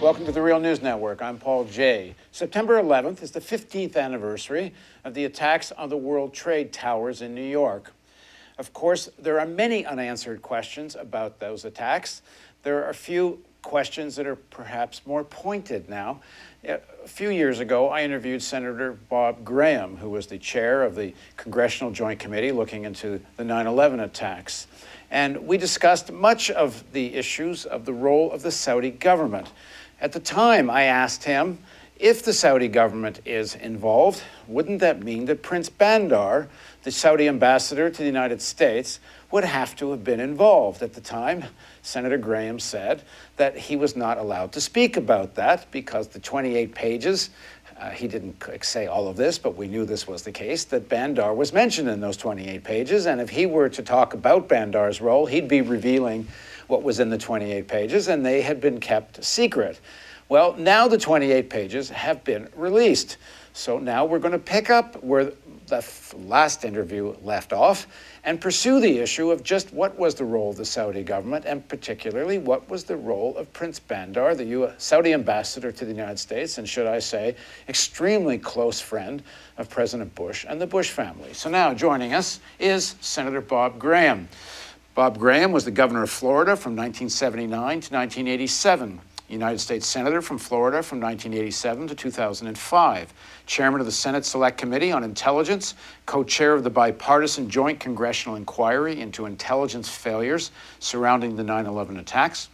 Welcome to the Real News Network. I'm Paul Jay. September 11th is the 15th anniversary of the attacks on the World Trade Towers in New York. Of course, there are many unanswered questions about those attacks. There are a few questions that are perhaps more pointed now. A few years ago, I interviewed Senator Bob Graham, who was the chair of the Congressional Joint Committee looking into the 9/11 attacks. And we discussed much of the issues of the role of the Saudi government. At the time, I asked him, if the Saudi government is involved, wouldn't that mean that Prince Bandar, the Saudi ambassador to the United States, would have to have been involved? At the time, Senator Graham said that he was not allowed to speak about that because the 28 pages, he didn't say all of this, but we knew this was the case, that Bandar was mentioned in those 28 pages. And if he were to talk about Bandar's role, he'd be revealing what was in the 28 pages, and they had been kept secret. Well, now the 28 pages have been released. So now we're going to pick up where the last interview left off and pursue the issue of just what was the role of the Saudi government, and particularly what was the role of Prince Bandar, the Saudi ambassador to the United States, and should I say, extremely close friend of President Bush and the Bush family. So now joining us is Senator Bob Graham. Bob Graham was the governor of Florida from 1979 to 1987. United States Senator from Florida from 1987 to 2005, Chairman of the Senate Select Committee on Intelligence, co-chair of the bipartisan Joint Congressional Inquiry into intelligence failures surrounding the 9/11 attacks.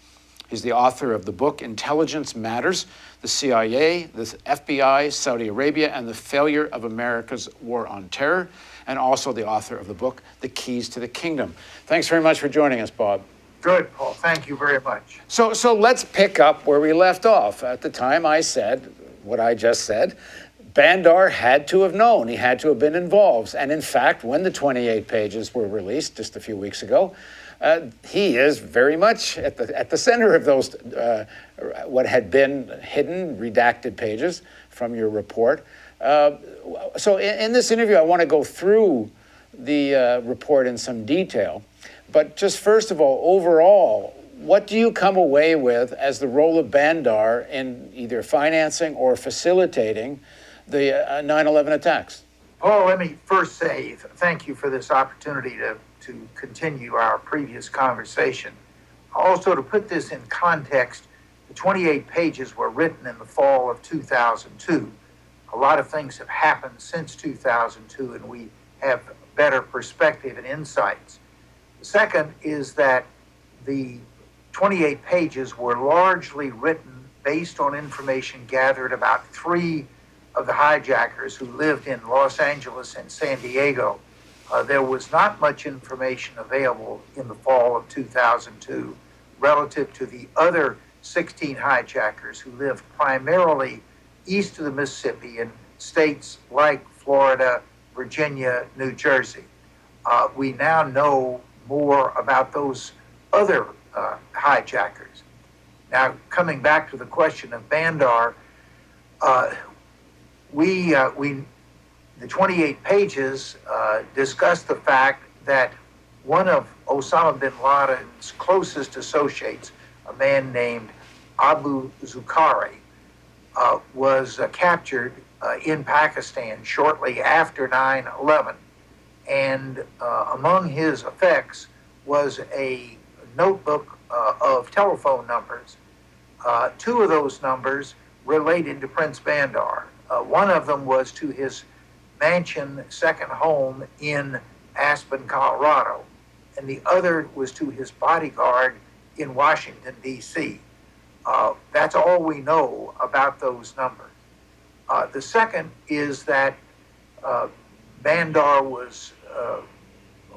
He's the author of the book Intelligence Matters, the CIA, the FBI, Saudi Arabia, and the Failure of America's War on Terror, and also the author of the book The Keys to the Kingdom. Thanks very much for joining us, Bob. Good, Paul. Thank you very much. So let's pick up where we left off. At the time, I said what I just said. Bandar had to have known. He had to have been involved. And in fact, when the 28 pages were released just a few weeks ago, he is very much at the center of those, what had been hidden, redacted pages from your report. So in this interview, I want to go through the report in some detail. But just first of all, overall, what do you come away with as the role of Bandar in either financing or facilitating the 9/11 attacks? Paul, let me first say thank you for this opportunity to continue our previous conversation. Also, to put this in context, the 28 pages were written in the fall of 2002. A lot of things have happened since 2002, and we have better perspective and insights. The second is that the 28 pages were largely written based on information gathered about 3 of the hijackers who lived in Los Angeles and San Diego. There was not much information available in the fall of 2002 relative to the other 16 hijackers who lived primarily east of the Mississippi in states like Florida, Virginia, New Jersey. We now know more about those other hijackers. Now, coming back to the question of Bandar, the 28 pages discuss the fact that one of Osama bin Laden's closest associates, a man named Abu Zucari, was captured in Pakistan shortly after 9/11. And among his effects was a notebook of telephone numbers. 2 of those numbers related to Prince Bandar. One of them was to his mansion second home in Aspen, Colorado, and the other was to his bodyguard in Washington, D.C. That's all we know about those numbers. The second is that Bandar was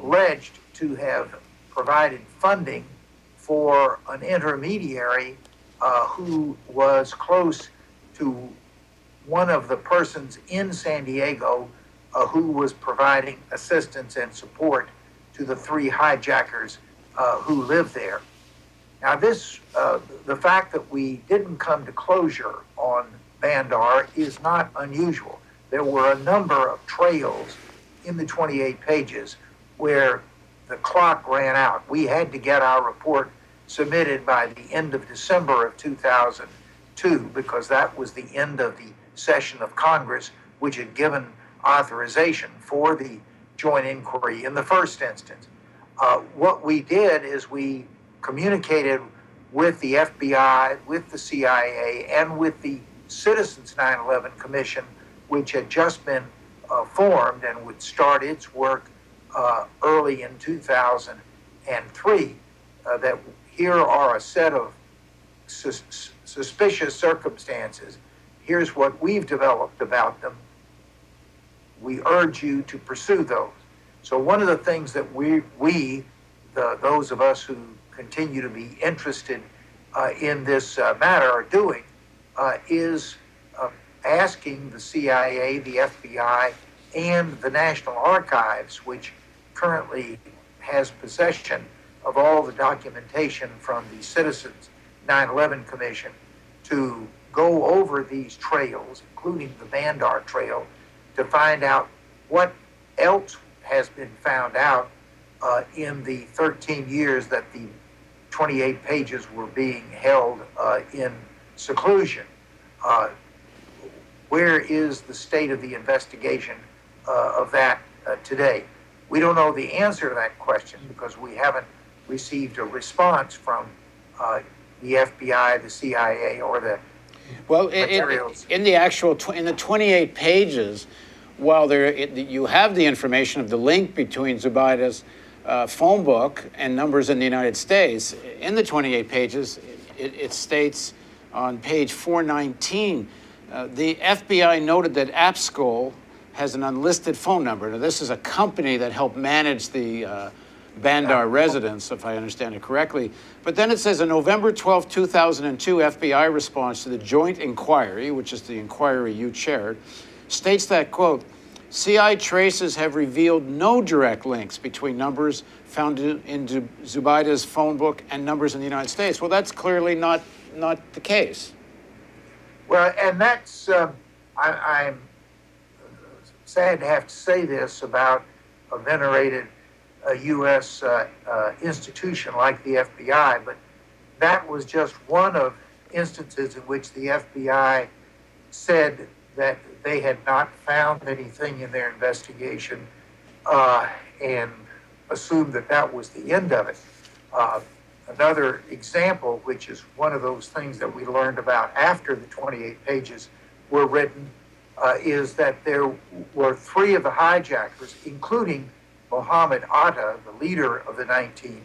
alleged to have provided funding for an intermediary who was close to one of the persons in San Diego who was providing assistance and support to the 3 hijackers who lived there. Now the fact that we didn't come to closure on Bandar is not unusual. There were a number of trails in the 28 pages where the clock ran out. We had to get our report submitted by the end of December of 2000 II, because that was the end of the session of Congress, which had given authorization for the joint inquiry in the first instance. What we did is we communicated with the FBI, with the CIA, and with the Citizens 9/11 Commission, which had just been formed and would start its work early in 2003, that here are a set of suspicious circumstances. Here's what we've developed about them. We urge you to pursue those. So one of the things that those of us who continue to be interested in this matter are doing is asking the CIA, the FBI, and the National Archives, which currently has possession of all the documentation from the Citizens 9/11 Commission, to go over these trails, including the Bandar Trail, to find out what else has been found out in the 13 years that the 28 pages were being held in seclusion. Where is the state of the investigation of that today? We don't know the answer to that question because we haven't received a response from the FBI, the CIA, or the materials. In the 28 pages, while you have the information of the link between Zubaydah's phone book and numbers in the United States, in the 28 pages, it states on page 419, the FBI noted that APSCOL has an unlisted phone number. Now, this is a company that helped manage the Bandar residence, if I understand it correctly. But then it says, a November 12, 2002 FBI response to the joint inquiry, which is the inquiry you chaired, states that, quote, CI traces have revealed no direct links between numbers found in Zubaydah's phone book and numbers in the United States. Well, that's clearly not the case. Well, and that's, I'm sad to have to say this about a venerated U.S. Institution like the FBI, but that was just one of instances in which the FBI said that they had not found anything in their investigation and assumed that that was the end of it. Another example, which is one of those things that we learned about after the 28 pages were written, is that there were 3 of the hijackers, including Mohammed Atta, the leader of the 19,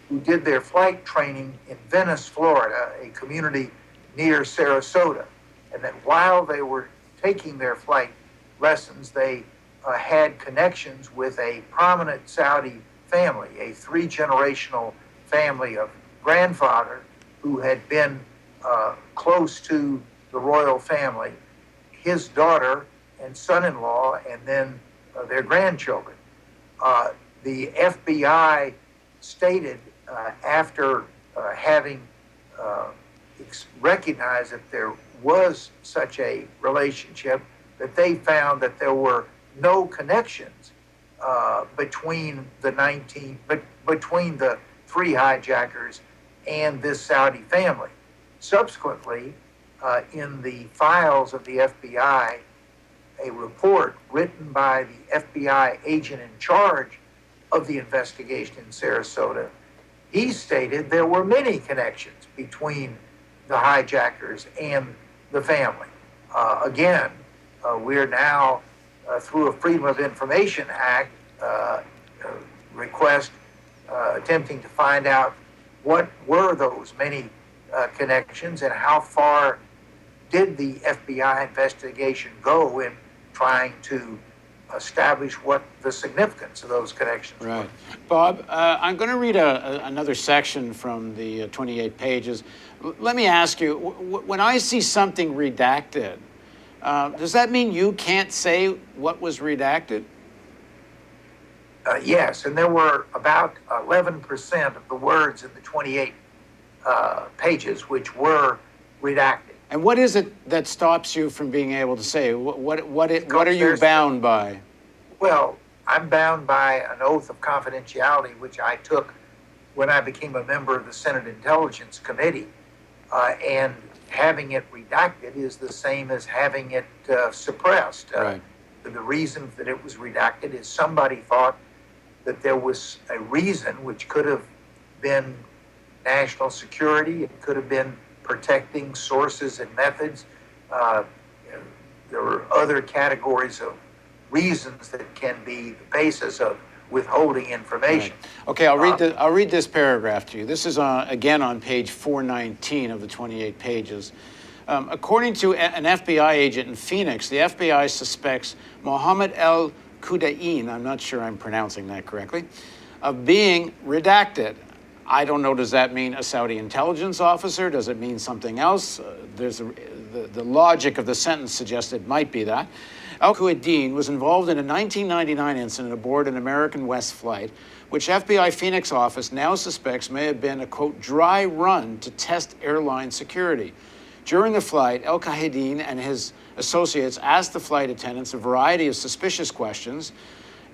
who did their flight training in Venice, Florida, a community near Sarasota. And that while they were taking their flight lessons, they had connections with a prominent Saudi family, a 3-generational family of grandfather who had been close to the royal family, his daughter and son-in-law, and then their grandchildren. The FBI stated after having recognized that there was such a relationship that they found that there were no connections between the 3 hijackers and this Saudi family. Subsequently, in the files of the FBI, a report written by the FBI agent in charge of the investigation in Sarasota, he stated there were many connections between the hijackers and the family. Again, we're now, through a Freedom of Information Act request, attempting to find out what were those many connections and how far did the FBI investigation go in trying to establish what the significance of those connections were. Right. Bob, I'm going to read another section from the 28 pages. Let me ask you, when I see something redacted, does that mean you can't say what was redacted? Yes, and there were about 11% of the words in the 28 pages which were redacted. And what is it that stops you from being able to say? What are you bound by? Well, I'm bound by an oath of confidentiality, which I took when I became a member of the Senate Intelligence Committee. And having it redacted is the same as having it suppressed. Right. The reason that it was redacted is somebody thought that there was a reason, which could have been national security, it could have been protecting sources and methods. There were other categories of reasons that can be the basis of withholding information. Right. Okay, I'll read this paragraph to you. This is again on page 419 of the 28 pages. According to an FBI agent in Phoenix, the FBI suspects Mohammed al-Qaeda, I'm not sure I'm pronouncing that correctly, of being redacted. I don't know, does that mean a Saudi intelligence officer? Does it mean something else? The logic of the sentence suggests it might be that. Al-Qaeda was involved in a 1999 incident aboard an American West flight, which FBI Phoenix office now suspects may have been a, quote, dry run to test airline security. During the flight, al-Qaeda and his associates asked the flight attendants a variety of suspicious questions.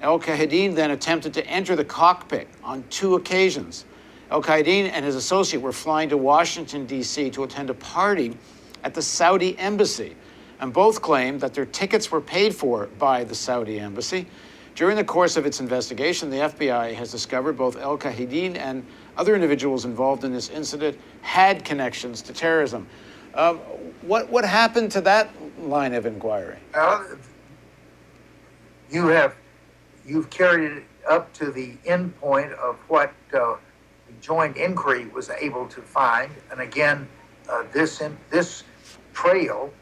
Al-Qaeda then attempted to enter the cockpit on 2 occasions. Al-Qaeda and his associate were flying to Washington, D.C. to attend a party at the Saudi embassy, and both claimed that their tickets were paid for by the Saudi embassy. During the course of its investigation, the FBI has discovered both al-Qaeda and other individuals involved in this incident had connections to terrorism. What happened to that line of inquiry? You've carried it up to the end point of what the joint inquiry was able to find, and again, this trail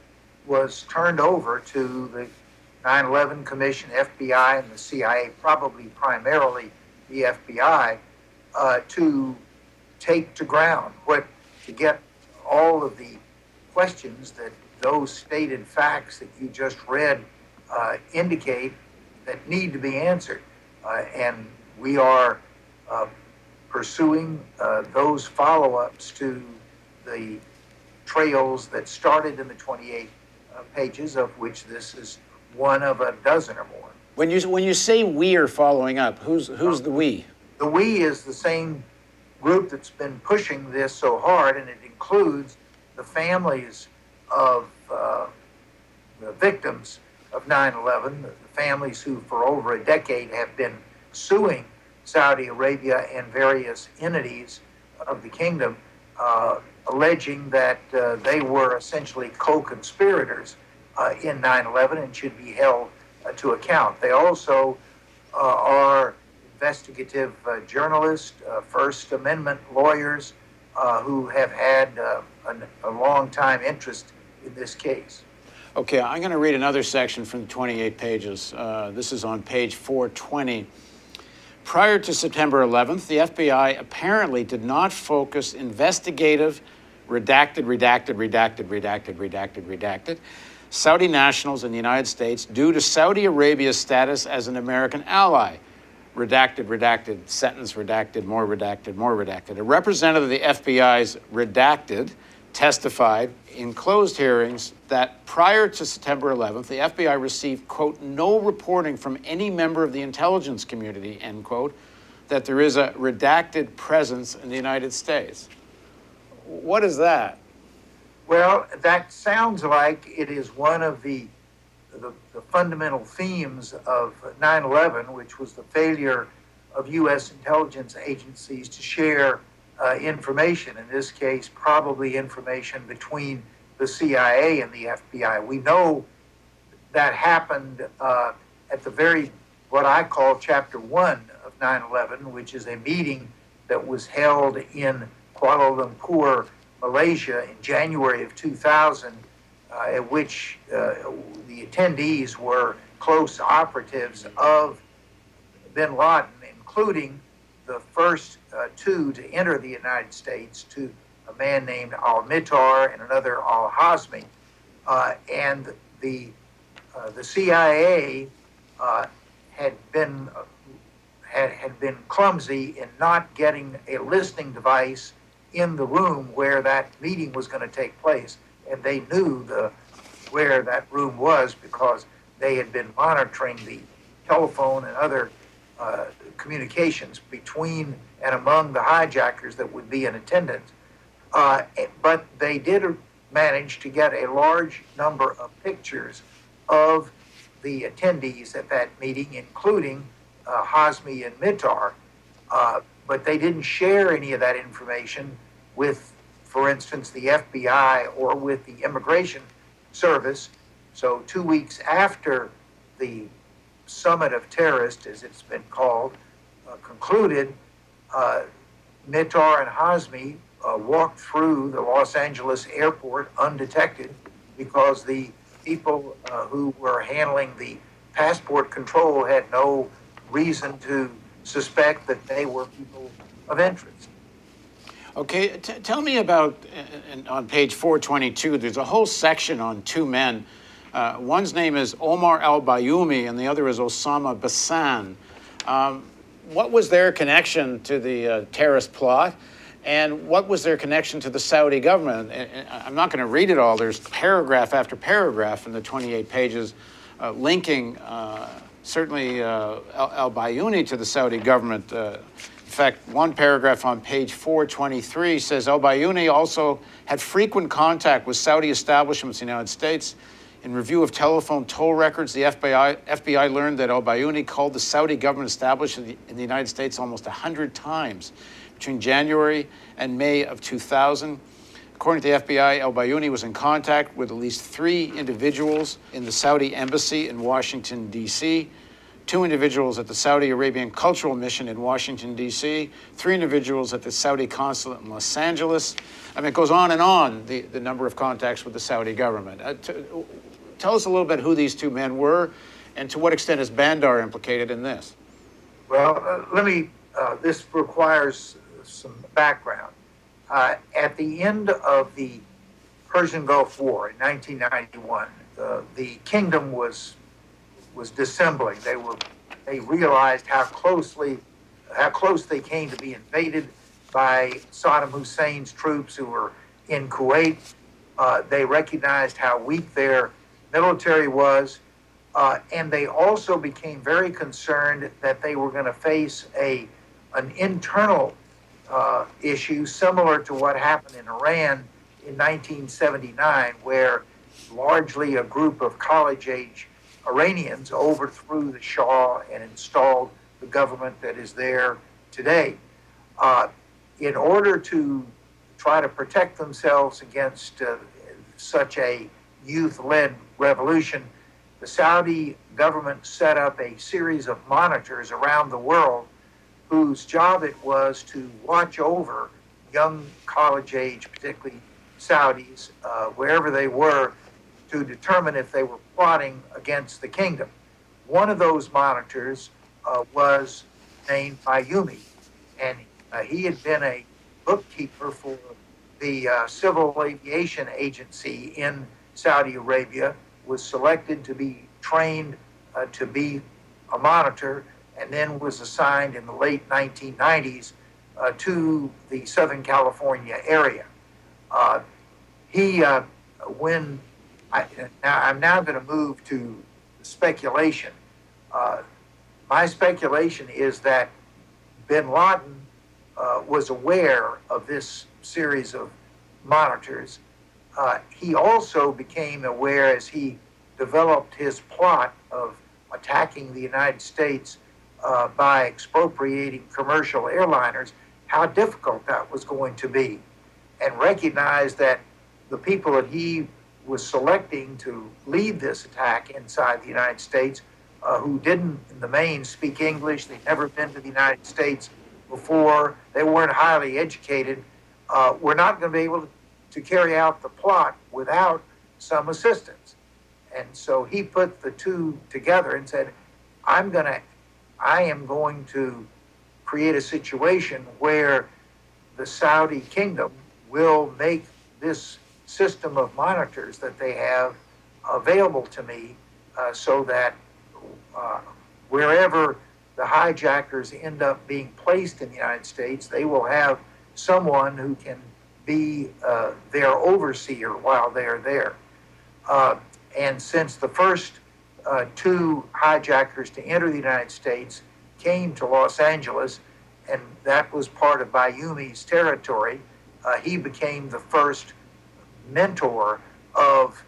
was turned over to the 9/11 Commission, FBI, and the CIA, probably primarily the FBI, to take to ground, to get all of the questions that those stated facts that you just read indicate that need to be answered. And we are pursuing those follow-ups to the trails that started in the 28 pages, of which this is one of a dozen or more. When you say we are following up, who's the we? The we is the same group that's been pushing this so hard, and it includes the families of the victims of 9/11, the families who for over a decade have been suing Saudi Arabia and various entities of the kingdom, alleging that they were essentially co-conspirators in 9/11 and should be held to account. They also are investigative journalists, First Amendment lawyers who have had a long time interest in this case. Okay, I'm going to read another section from the 28 pages. This is on page 420. Prior to September 11th, the FBI apparently did not focus investigative, redacted, Saudi nationals in the United States due to Saudi Arabia's status as an American ally. Redacted, sentence redacted, more redacted. A representative of the FBI's redacted testified in closed hearings that prior to September 11th, the FBI received, quote, no reporting from any member of the intelligence community, end quote, that there is a redacted presence in the United States. What is that? Well, that sounds like it is one of the fundamental themes of 9/11, which was the failure of U.S. intelligence agencies to share information, in this case, probably information between the CIA and the FBI. We know that happened at the very, what I call Chapter 1 of 9/11, which is a meeting that was held in Kuala Lumpur, Malaysia in January of 2000, at which the attendees were close operatives of bin Laden, including the first 2 to enter the United States, to a man named al-Mitar and another al-Hazmi. And the CIA had been clumsy in not getting a listening device in the room where that meeting was going to take place. And they knew where that room was because they had been monitoring the telephone and other communications between and among the hijackers that would be in attendance. But they did managed to get a large number of pictures of the attendees at that meeting, including Hazmi and Mittar, but they didn't share any of that information with, for instance, the FBI or with the Immigration Service. So 2 weeks after the Summit of Terrorists, as it's been called, concluded, Mittar and Hazmi walked through the Los Angeles airport undetected because the people who were handling the passport control had no reason to suspect that they were people of interest. Okay, tell me about, on page 422, there's a whole section on two men. One's name is Omar al-Bayoumi and the other is Osama Bassan. What was their connection to the terrorist plot? And what was their connection to the Saudi government? And I'm not going to read it all. There's paragraph after paragraph in the 28 pages linking certainly al-Bayoumi to the Saudi government. In fact, one paragraph on page 423 says al-Bayoumi also had frequent contact with Saudi establishments in the United States. In review of telephone toll records, the FBI learned that al-Bayoumi called the Saudi government establishment in the United States almost 100 times between January and May of 2000. According to the FBI, al-Bayoumi was in contact with at least 3 individuals in the Saudi embassy in Washington, D.C., 2 individuals at the Saudi Arabian Cultural Mission in Washington, D.C., 3 individuals at the Saudi consulate in Los Angeles. I mean, it goes on, the number of contacts with the Saudi government. Tell us a little bit who these 2 men were, and to what extent is Bandar implicated in this? Well, this requires some background. At the end of the Persian Gulf War in 1991, the kingdom was dissembling. They realized how close they came to be invaded by Saddam Hussein's troops who were in Kuwait. They recognized how weak their military was, and they also became very concerned that they were going to face an internal issue similar to what happened in Iran in 1979, where largely a group of college-age Iranians overthrew the Shah and installed the government that is there today. In order to try to protect themselves against such a youth-led revolution, the Saudi government set up a series of monitors around the world whose job it was to watch over young college-age, particularly Saudis, wherever they were, to determine if they were plotting against the kingdom. One of those monitors was named Bayoumi, and he had been a bookkeeper for the Civil Aviation Agency in Saudi Arabia, was selected to be trained to be a monitor, and then was assigned in the late 1990s to the Southern California area. I'm now going to move to speculation. My speculation is that bin Laden was aware of this series of monitors. He also became aware, as he developed his plot of attacking the United States by expropriating commercial airliners, how difficult that was going to be, and recognized that the people that he was selecting to lead this attack inside the United States, who didn't, in the main, speak English, they'd never been to the United States before, they weren't highly educated, were not going to be able to carry out the plot without some assistance. And so he put the two together and said, I am going to create a situation where the Saudi kingdom will make this system of monitors that they have available to me, so that wherever the hijackers end up being placed in the United States, they will have someone who can be their overseer while they're there. And since the first 2 hijackers to enter the United States came to Los Angeles, and that was part of Bayoumi's territory, he became the first mentor of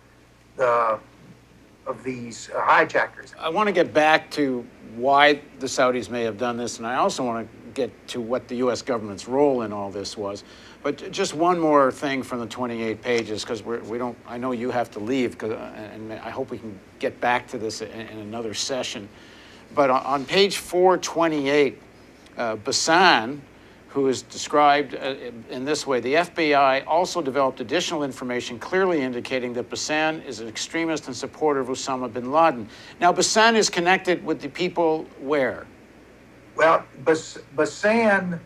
these hijackers. I want to get back to why the Saudis may have done this, and I also want to get to what the U.S. government's role in all this was. But just one more thing from the 28 pages, because we don't. I know you have to leave, and I hope we can get back to this in another session. But on page 428, Bassan, who is described in this way, the FBI also developed additional information clearly indicating that Bassan is an extremist and supporter of Osama bin Laden. Now, Bassan is connected with the people where? Well, Bassan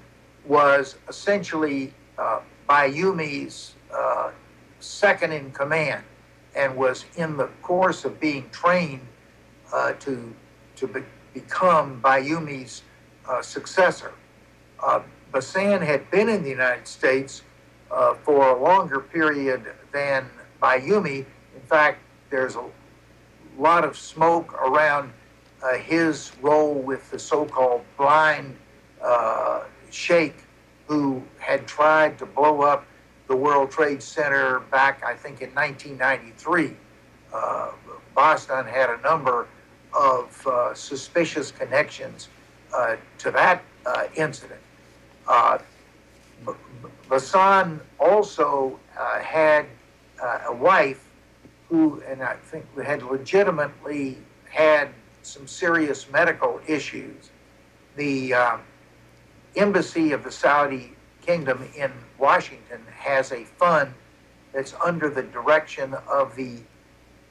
was essentially Bayoumy's second in command, and was in the course of being trained to become Bayoumy's successor. Bassan had been in the United States for a longer period than Bayoumi. In fact, there's a lot of smoke around his role with the so-called blind sheikh who had tried to blow up the World Trade Center back, I think, in 1993. Bassan had a number of suspicious connections to that incident. Bassan also had a wife who, and I think had legitimately had some serious medical issues. The embassy of the Saudi Kingdom in Washington has a fund that's under the direction of the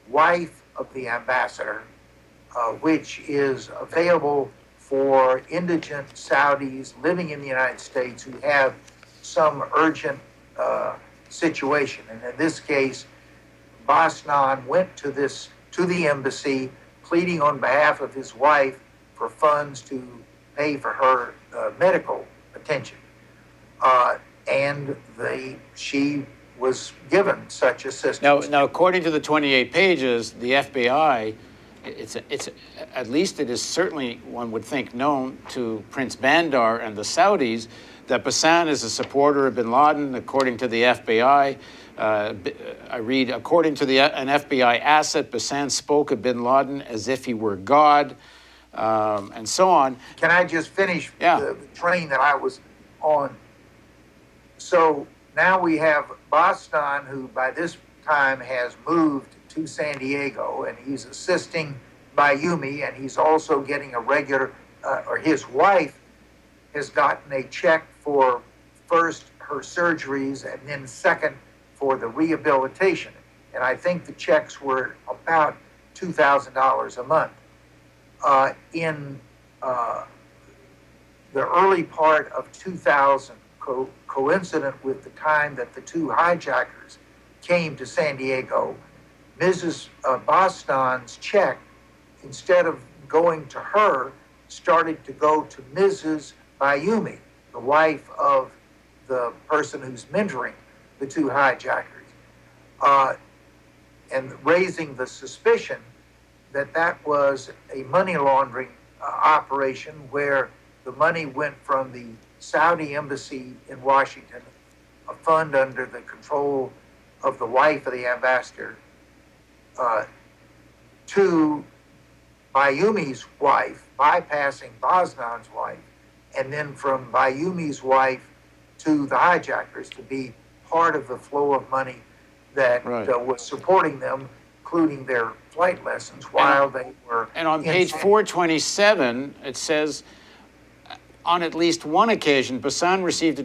wife of the ambassador, which is available for indigent Saudis living in the United States who have some urgent situation. And in this case, Bassan went to the embassy, pleading on behalf of his wife for funds to pay for her medical attention. And she was given such assistance. Now, according to the 28 pages, the FBI, it's at least it is certainly, one would think, known to Prince Bandar and the Saudis that Bassan is a supporter of bin Laden. According to the FBI, I read, according to an FBI asset, Bassan spoke of bin Laden as if he were God, and so on. Can I just finish the train that I was on? So now we have Bassan, who by this time has moved to San Diego, and he's assisting Bayoumi, and he's also getting a regular, or his wife has gotten a check for first her surgeries and then second for the rehabilitation. And I think the checks were about $2,000 a month. In the early part of 2000, coincident with the time that the two hijackers came to San Diego, Mrs. Bassan's check, instead of going to her, started to go to Mrs. Bayoumi, the wife of the person who's mentoring the two hijackers, and raising the suspicion that that was a money laundering operation where the money went from the Saudi embassy in Washington, a fund under the control of the wife of the ambassador, to Bayoumy's wife, bypassing Bassan's wife, and then from Bayoumy's wife to the hijackers to be part of the flow of money that was supporting them, including their flight lessons while they were. And on page 427, it says, on at least one occasion, Bassan received a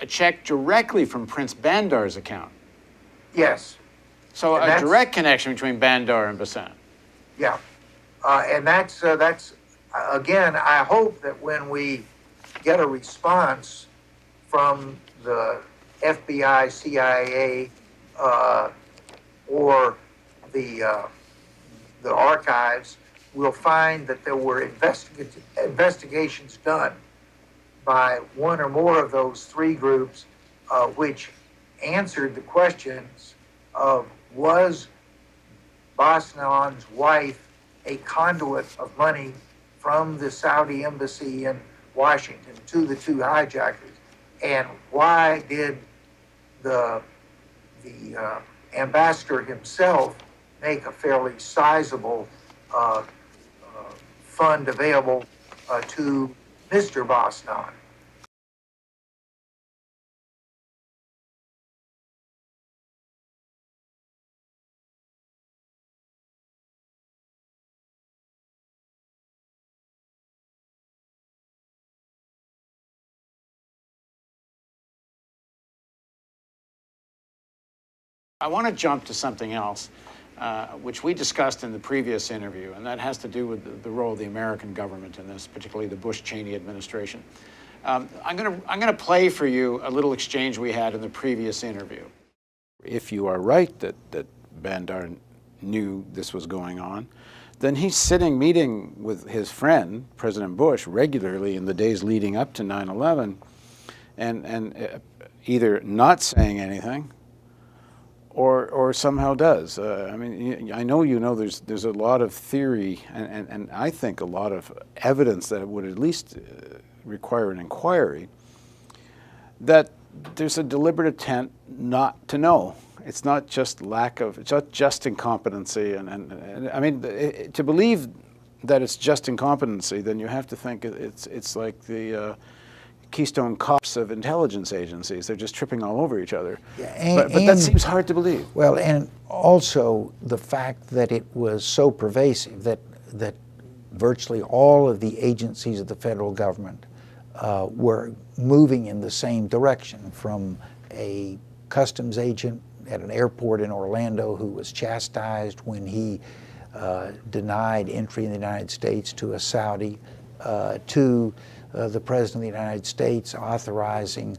check directly from Prince Bandar's account. Yes. So a direct connection between Bandar and Bassan. Yeah. And that's again, I hope that when we get a response from the FBI, CIA, or the archives, we'll find that there were investigations done by one or more of those three groups, which answered the questions of, was Bassan's wife a conduit of money from the Saudi embassy in Washington to the two hijackers? And why did the the ambassador himself make a fairly sizable fund available to Mr. Bosnan. I want to jump to something else, which we discussed in the previous interview, and that has to do with the role of the American government in this, particularly the Bush-Cheney administration. I'm going to play for you a little exchange we had in the previous interview. If you are right that Bandar knew this was going on, then he's sitting meeting with his friend, President Bush, regularly in the days leading up to 9/11, and either not saying anything or somehow does. I mean, I know you know there's a lot of theory and I think a lot of evidence that it would at least require an inquiry, that there's a deliberate intent not to know. It's not just it's not just incompetency. And I mean, to believe that it's just incompetency, then you have to think it's like the Keystone Cops of intelligence agencies. They're just tripping all over each other. Yeah, but that seems hard to believe. Well, and also the fact that it was so pervasive that virtually all of the agencies of the federal government were moving in the same direction, from a customs agent at an airport in Orlando who was chastised when he denied entry in the United States to a Saudi, to the President of the United States authorizing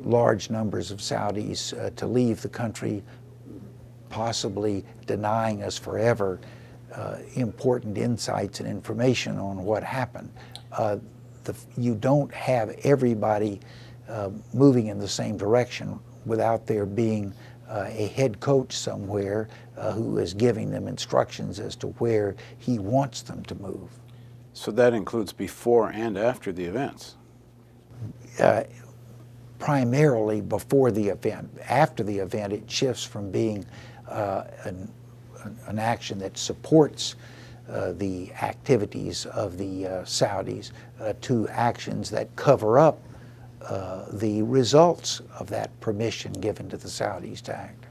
large numbers of Saudis to leave the country, possibly denying us forever important insights and information on what happened. You don't have everybody moving in the same direction without there being a head coach somewhere who is giving them instructions as to where he wants them to move. So that includes before and after the events? Primarily before the event. After the event, it shifts from being an action that supports the activities of the Saudis to actions that cover up the results of that permission given to the Saudis to act.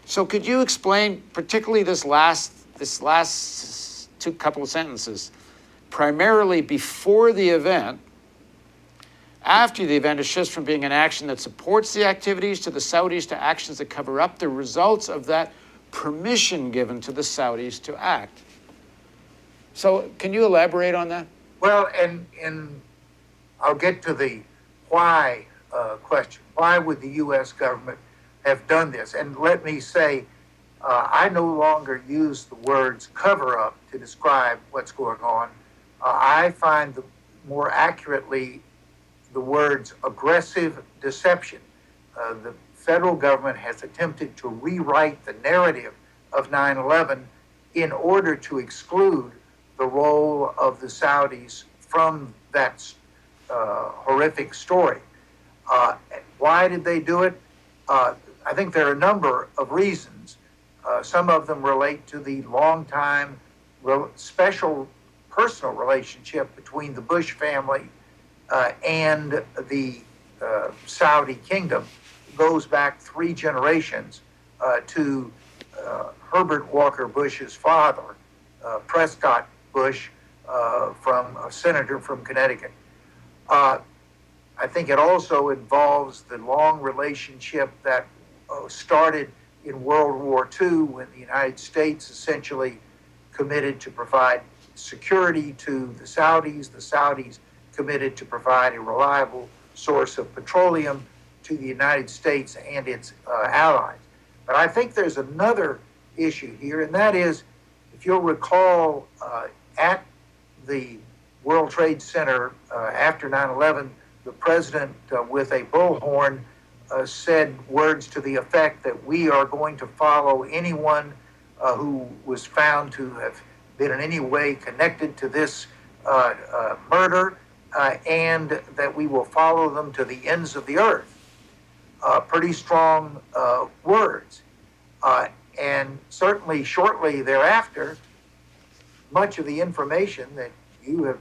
So could you explain particularly this last couple of sentences? Primarily before the event, after the event, it shifts from being an action that supports the activities to the Saudis to actions that cover up the results of that permission given to the Saudis to act. So can you elaborate on that? Well, and I'll get to the why question. Why would the U.S. government have done this? And let me say, I no longer use the words cover-up to describe what's going on. I find more accurately the words aggressive deception. The federal government has attempted to rewrite the narrative of 9/11 in order to exclude the role of the Saudis from that horrific story. Why did they do it? I think there are a number of reasons. Some of them relate to the long-time special personal relationship between the Bush family and the Saudi kingdom. It goes back 3 generations to Herbert Walker Bush's father, Prescott Bush, from a senator from Connecticut. I think it also involves the long relationship that started in World War II, when the United States essentially committed to provide security to the Saudis committed to provide a reliable source of petroleum to the United States and its allies. But I think there's another issue here, and that is, if you'll recall, at the World Trade Center after 9/11, the president with a bullhorn said words to the effect that we are going to follow anyone who was found to have been in any way connected to this murder, and that we will follow them to the ends of the earth. pretty strong words. And certainly shortly thereafter, much of the information that you have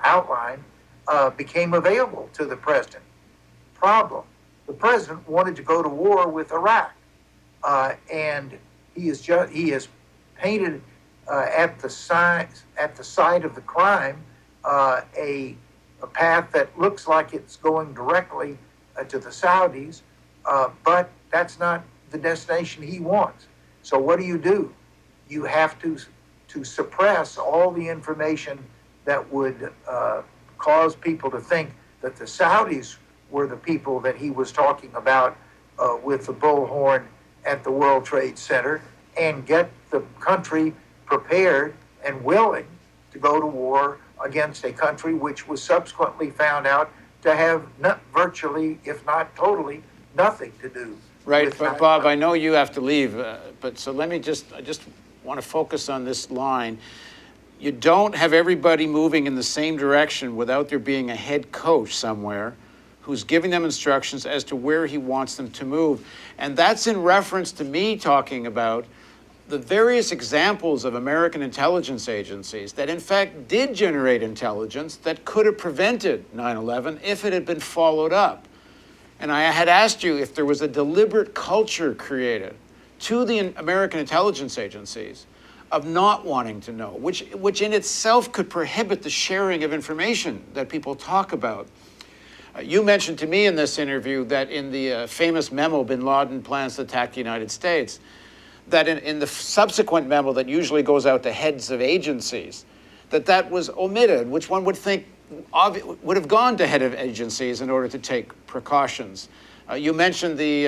outlined became available to the president. Problem: the president wanted to go to war with Iraq, and he has painted at the site of the crime a path that looks like it's going directly to the Saudis, but that's not the destination he wants. So what do? You have to suppress all the information that would cause people to think that the Saudis were the people that he was talking about with the bullhorn at the World Trade Center, and get the country prepared and willing to go to war against a country which was subsequently found out to have virtually, if not totally, nothing to do. Right, but Bob, I know you have to leave, but so I just want to focus on this line. You don't have everybody moving in the same direction without there being a head coach somewhere who's giving them instructions as to where he wants them to move. And that's in reference to me talking about the various examples of American intelligence agencies that in fact did generate intelligence that could have prevented 9/11 if it had been followed up. And I had asked you if there was a deliberate culture created to the American intelligence agencies of not wanting to know, which in itself could prohibit the sharing of information that people talk about. You mentioned to me in this interview that in the famous memo, bin Laden plans to attack the United States, that in the subsequent memo that usually goes out to heads of agencies, that was omitted, which one would think would have gone to head of agencies in order to take precautions. You mentioned the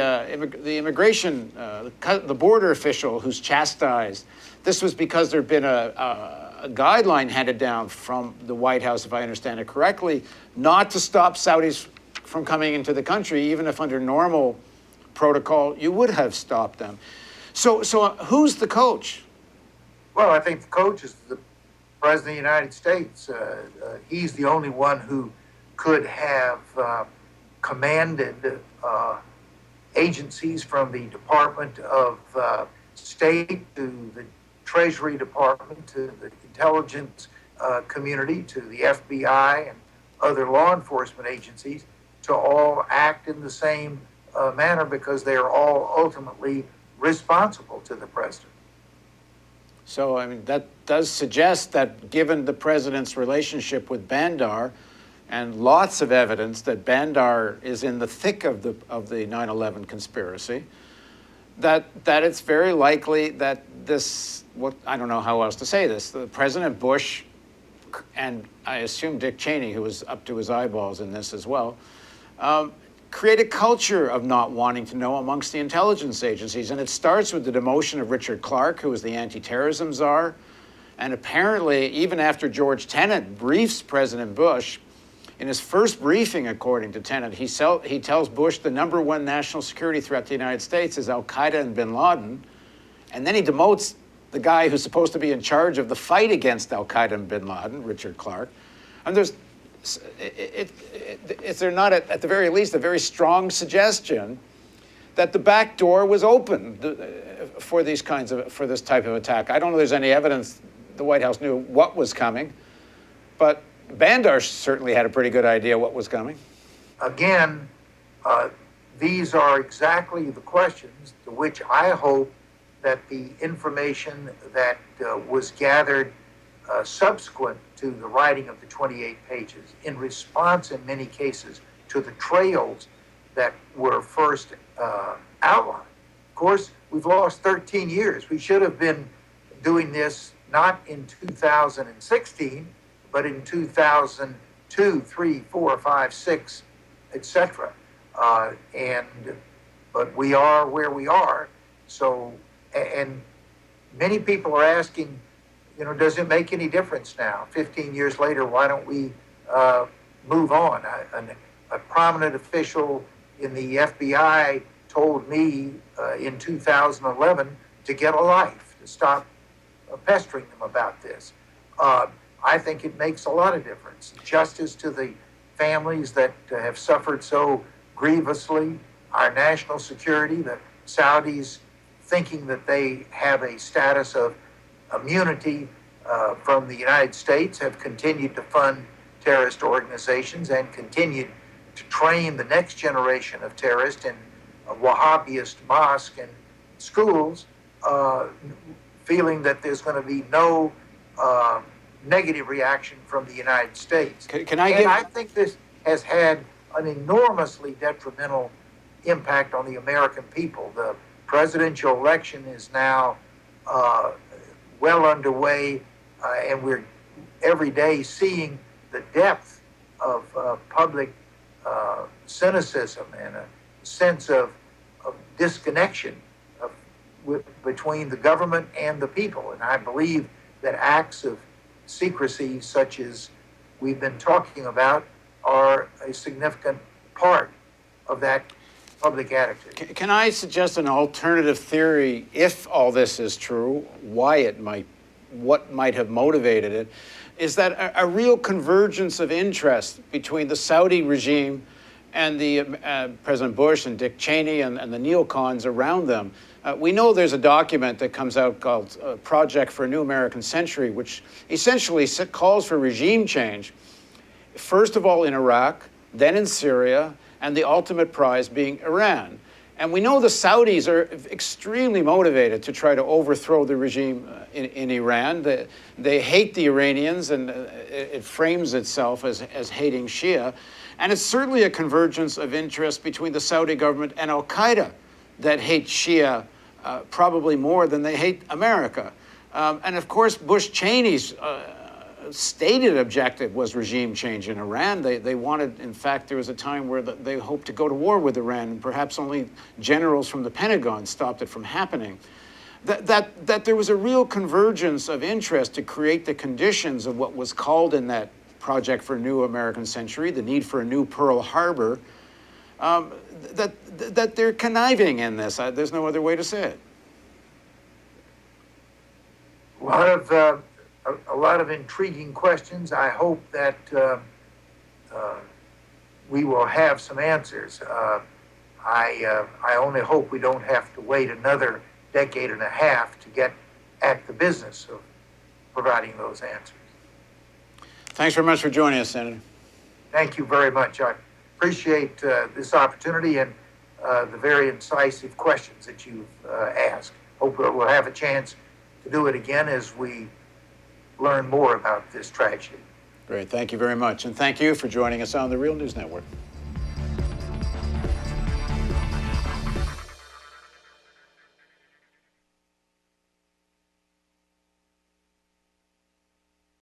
immigration, the border official who's chastised. This was because there had been a guideline handed down from the White House, if I understand it correctly, not to stop Saudis from coming into the country, even if under normal protocol you would have stopped them. So who's the coach? Well, I think the coach is the President of the United States. He's the only one who could have commanded agencies from the Department of State to the Treasury Department to the intelligence community to the FBI and other law enforcement agencies to all act in the same manner, because they are all ultimately responsible to the president. So, I mean, that does suggest that given the president's relationship with Bandar and lots of evidence that Bandar is in the thick of the 9/11 conspiracy, that it's very likely that I don't know how else to say this, the President Bush, and I assume Dick Cheney, who was up to his eyeballs in this as well, create a culture of not wanting to know amongst the intelligence agencies. And it starts with the demotion of Richard Clark, who was the anti-terrorism czar. And apparently, even after George Tenet briefs President Bush, in his first briefing, according to Tenet, he tells Bush the #1 national security threat to the United States is al-Qaeda and bin Laden. And then he demotes the guy who's supposed to be in charge of the fight against al-Qaeda and bin Laden, Richard Clark. And is there not, at the very least, a very strong suggestion that the back door was open for this type of attack? I don't know if there's any evidence the White House knew what was coming, but Bandar certainly had a pretty good idea what was coming. Again, these are exactly the questions to which I hope that the information that was gathered subsequent to the writing of the 28 pages, in response in many cases to the trails that were first outlined. Of course, we've lost 13 years. We should have been doing this not in 2016, but in 2002, 3, 4, 5, 6, etc. But we are where we are. So, and many people are asking, does it make any difference now? 15 years later, why don't we move on? A prominent official in the FBI told me in 2011 to get a life, to stop pestering them about this. I think it makes a lot of difference. Justice to the families that have suffered so grievously, our national security. The Saudis, thinking that they have a status of immunity from the United States, have continued to fund terrorist organizations and continued to train the next generation of terrorists in Wahhabist mosques and schools, feeling that there's going to be no negative reaction from the United States. I think this has had an enormously detrimental impact on the American people. The presidential election is now well underway, and we're every day seeing the depth of public cynicism and a sense of disconnection between the government and the people. And I believe that acts of secrecy, such as we've been talking about, are a significant part of that public attitude. Can I suggest an alternative theory, if all this is true, what might have motivated it, is that a real convergence of interest between the Saudi regime and the President Bush and Dick Cheney and the neocons around them. We know there's a document that comes out called Project for a New American Century, which essentially calls for regime change, first of all in Iraq, then in Syria, and the ultimate prize being Iran. And we know the Saudis are extremely motivated to try to overthrow the regime in Iran. They hate the Iranians, and it frames itself as hating Shia. And it's certainly a convergence of interest between the Saudi government and al-qaeda that hate Shia probably more than they hate America. And of course, Bush-Cheney's stated objective was regime change in Iran. They wanted, in fact, there was a time where they hoped to go to war with Iran, and perhaps only generals from the Pentagon stopped it from happening. That there was a real convergence of interest to create the conditions of what was called in that Project for a New American Century, the need for a new Pearl Harbor, that they're conniving in this. There's no other way to say it. A lot of intriguing questions. I hope that we will have some answers. I only hope we don't have to wait another decade and a half to get at the business of providing those answers. Thanks very much for joining us, Senator. Thank you very much. I appreciate this opportunity and the very incisive questions that you've asked. Hope we'll have a chance to do it again as we learn more about this tragedy. Great. Thank you very much. And thank you for joining us on the Real News Network.